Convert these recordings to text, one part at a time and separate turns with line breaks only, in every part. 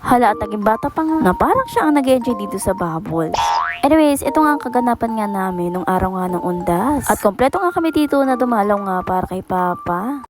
Hala, at naging bata pa nga na parang siya ang nag-enjoy dito sa bubble. Anyways, ito nga ang kaganapan nga namin nung araw nga ng undas. At kompleto nga kami dito na dumalaw nga para kay Papa.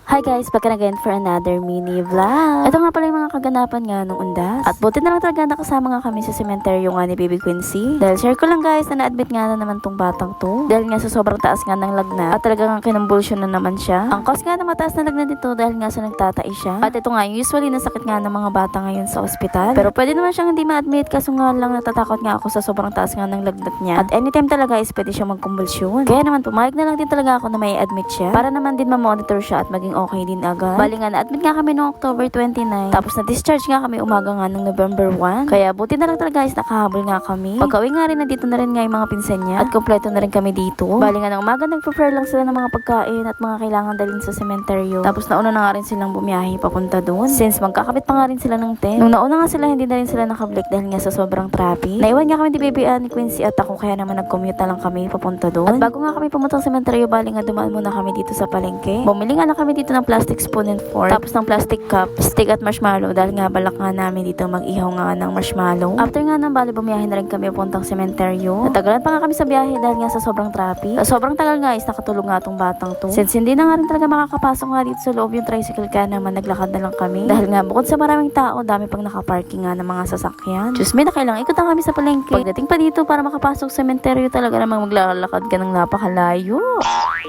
Hi guys, back again for another mini vlog. Ito nga pala yung mga kaganapan nga nung undas. At buti na lang talaga nakasama nga kami sa sementeryo nga ni Baby Quincy. Dahil share ko lang guys na na-admit nga na naman tong batang to. Dahil nga sa sobrang taas nga ng lagnat at talagang kinambulsyon na naman siya. Ang cause nga na mataas na lagnat dito dahil nga sa nagtatai siya. At ito nga yung usually nasakit nga ng mga bata ngayon sa ospital. Pero pwede naman siyang hindi ma-admit kaso nga lang natatakot nga ako sa sobrang taas nga ng lagnat niya. At anytime talaga is pwede siya magkumbulsyon. Kaya naman pumayag na lang din talaga ako na may admit siya para naman din ma-monitor siya at maging okay din agad. Bali nga na-admit nga kami noong October 29. Tapos na-discharge nga kami umaga nga ng November 1. Kaya buti na lang talaga guys nakahabol nga kami. Pagka-uwi nga rin nandito na rin nga yung mga pinsan niya. At kompleto na rin kami dito. Bali nga ng umaga nag-prepare lang sila ng mga pagkain at mga kailangan dalhin sa sementeryo. Tapos nauna na nga rin silang bumiyahe papunta doon. Since magkakabit pa nga rin sila ng tent. Nung nauna nga sila hindi na rin sila nakablik dahil nga sa sobrang traffic. Naiwan nga kami ni Baby Ann, ni Quincy at ako kaya naman nag-commute na lang kami papunta doon. At bago nga kami pumunta sa sementeryo, bali nga dumaan muna kami dito sa palengke. Bumili nga lang kami dito ng plastic spoon and fork. Tapos ng plastic cup, stick at marshmallow dahil nga balak nga namin dito mag-ihaw nga ng marshmallow. After nga nang bali bumiyahe na rin kami puntang sementeryo. Natagalan pa nga kami sa biyahe dahil nga sa sobrang traffic. Sa sobrang tagal nga is nakatulog nga tong batang to. Since hindi na nga rin talaga makakapasok nga dito sa loob yung tricycle kaya naman naglakad na lang kami. Dahil nga bukod sa maraming tao, dami pang nakaparking nga ng mga sasakyan. Diyos me, nakailang ikot na kami sa palengke. Pagdating pa dito para makapasok sa sementeryo talaga namang maglalakad ka ng napakalayo.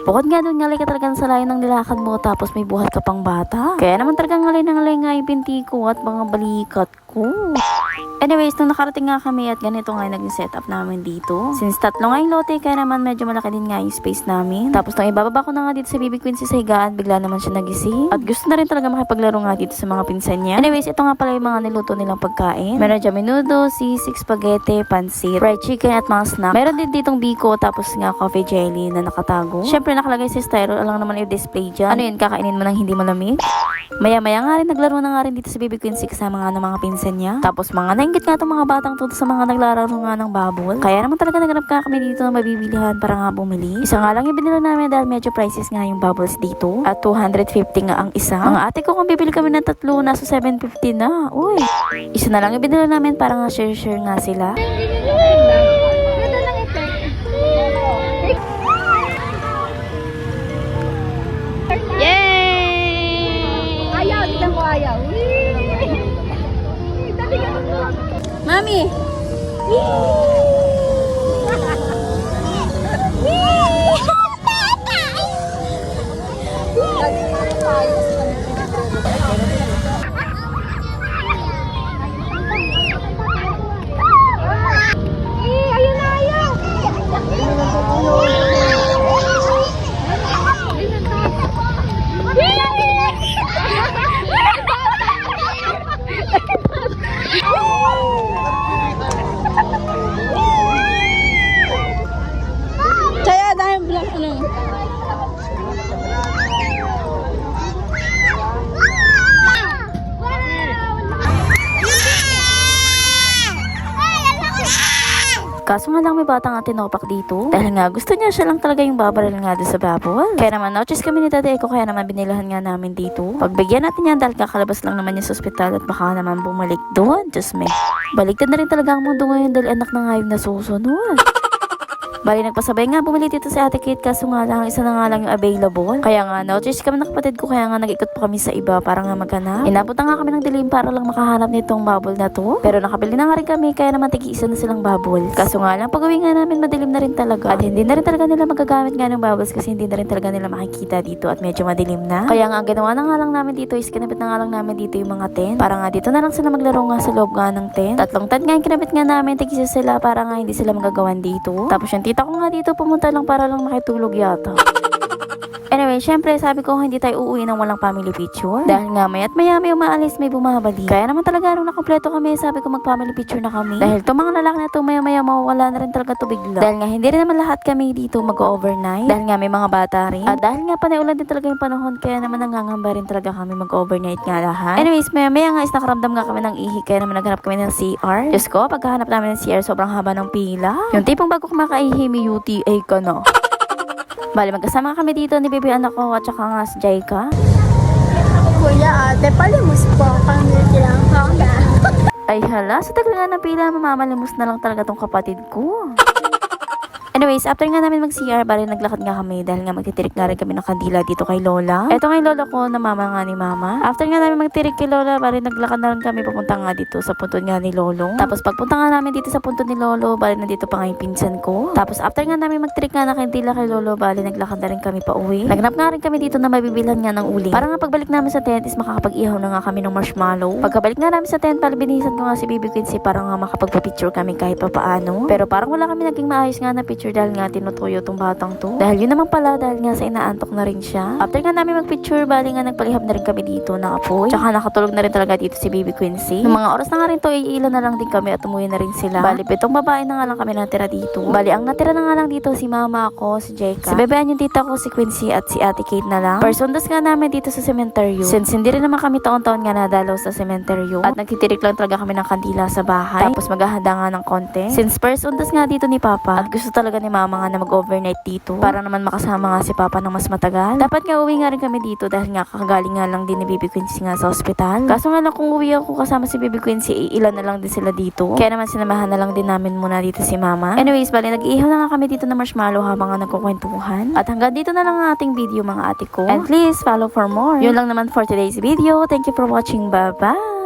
Bukod nga doon ngalay ka talaga sa layo ng nilakad mo tapos may buhat ka pang bata. Kaya naman talagang ngalay na ngalay nga yung binti ko at mga balikat ko. Anyways, nung nakarating nga kami at ganito nga yung naging setup namin dito. Since tatlo nga yung lote, kaya naman medyo malaki din nga yung space namin. Tapos nung ibababa ko na nga dito sa Baby Quincy sa higaan, bigla naman siya nagising. At gusto na rin talaga makipaglaro nga dito sa mga pinsan niya. Anyways, ito nga pala yung mga niluto nilang pagkain. Meron dyan menudo, sisig, spaghetti, pansit, fried chicken at mga snack. Meron din ditong biko, tapos nga coffee jelly na nakatago. Syempre nakalagay sa styro, alang naman yung display dyan. Ano yun, kakainin mo nang hindi malamig? Maya-maya nga rin, naglaro na nga rin dito sa Baby Quincy kasama nga ng mga pinsan niya. Tapos mga nainggit nga itong mga batang to sa mga naglalaro nga ng bubble. Kaya naman talaga naganap ka kami dito na mabibilihan para nga bumili. Isa nga lang yung binila namin dahil medyo prices nga yung bubbles dito. At 250 nga ang isa. Ang ate ko kung bibili kami ng tatlo, nasa 750 na. Uy, isa na lang yung binila namin para nga share-share nga sila. Mami! Kaso nga lang may batang nga tinopak dito. Dahil nga gusto niya siya lang talaga yung babaril nga doon sa bubble. Kaya naman noches kami ni Tate Eko kaya naman binilahan nga namin dito. Pagbigyan natin yan dahil kakalabas lang naman niya sa ospital at baka naman bumalik doon. Diyos me. Baliktad na rin talaga ang mundo ngayon dahil anak na nga yung nasusunod. Bali nagpasabay nga bumili dito si Ate Kate kaso nga lang isa na nga lang yung available. Kaya nga noches kami ng kapatid ko kaya nga nag-ikot pa kami sa iba para nga maghanap. Inabot na nga kami ng dilim para lang makahanap nitong bubble na to. Pero nakabili na nga rin kami kaya naman tigi-isa na silang bubble. Kaso nga lang pag-uwi nga namin madilim na rin talaga. At hindi na rin talaga nila magagamit nga ng bubbles kasi hindi na rin talaga nila makikita dito at medyo madilim na. Kaya nga ginawa na nga lang namin dito is kinabit na nga lang namin dito yung mga tent. Para nga dito na lang sila maglaro nga sa loob nga ng tent. Tatlong tent nga yung kinabit nga namin tigi-isa sila para nga hindi sila magagawan dito. Tapos yung tita ko nga dito pumunta lang para lang makitulog yata. Anyway, syempre sabi ko hindi tayo uuwi ng walang family picture. Dahil nga maya't maya may umaalis, may bumabalik. Kaya naman talaga nung nakompleto kami, sabi ko mag family picture na kami. Dahil itong mga lalaki na to maya maya mawawala na rin talaga to bigla. Dahil nga hindi rin naman lahat kami dito mag-overnight. Dahil nga may mga bata rin. At dahil nga panay ulan din talaga yung panahon, kaya naman nangangamba rin talaga kami mag-overnight nga lahat. Anyways, maya maya nga is nakaramdam nga kami ng ihi, kaya naman naghanap kami ng CR. Diyos ko, pagkahanap namin ng CR, sobrang haba ng pila. Yung tipong bago kumakaihi, may UTA ka na. Bali, magkasama kami dito ni Baby anak ko at saka nga si Jaika.
kuya, ate, palimos po kami lang hanga.
Ay hala, sa tagal nga ng pila, mamamalimos na lang talaga tong kapatid ko. Anyways, after nga namin mag-CR, bali naglakad nga kami dahil nga magtitirik nga rin kami ng kandila dito kay Lola. Eto nga yung lola ko na mama nga ni mama. After nga namin magtirik kay Lola, bali naglakad na rin kami papunta nga dito sa punto nga ni Lolo. Tapos pagpunta nga namin dito sa punto ni Lolo, bali nandito pa nga yung pinsan ko. Tapos after nga namin magtirik nga na kandila kay Lolo, bali naglakad na rin kami pa uwi. Nagnap nga rin kami dito na mabibilhan nga ng uling. Para nga pagbalik namin sa tent is makakapag-ihaw na nga kami ng marshmallow. Pagkabalik nga namin sa tent, bali binihisan ko nga si Baby Quincy para nga makapagpa-picture kami kahit pa paano. Pero parang wala kami naging maayos nga na picture dahil nga tinutuyo tong batang to. Dahil yun naman pala, dahil nga sa inaantok na rin siya. After nga namin magpicture, bali nga nagpalihap na rin kami dito ng apoy. Tsaka nakatulog na rin talaga dito si Baby Quincy. Nung mga oras na nga rin to, iilan na lang din kami at umuwi na rin sila. Bali, pitong babae na nga lang kami natira dito. Bali, ang natira na nga lang dito si mama ako, si Jeka, si bebean yung tita ko, si Quincy at si ate Kate na lang. Persondas nga namin dito sa sementeryo. Since hindi rin naman kami taon-taon nga nadalaw sa sementeryo at nagtitirik lang talaga kami ng kandila sa bahay. Tapos maghahanda nga ng konti. Since persondas nga dito ni Papa at gusto talaga ni Mama nga na mag-overnight dito para naman makasama nga si Papa ng mas matagal. Dapat nga uwi nga rin kami dito dahil nga kakagaling nga lang din ni Baby Quincy nga sa ospital. Kaso nga lang kung uwi ako kasama si Baby Quincy, ilan na lang din sila dito. Kaya naman sinamahan na lang din namin muna dito si Mama. Anyways, bali nag-iihaw na nga kami dito ng marshmallow habang nga nagkukwentuhan. At hanggang dito na lang ang ating video mga ate ko. And please follow for more. Yun lang naman for today's video. Thank you for watching. Bye-bye!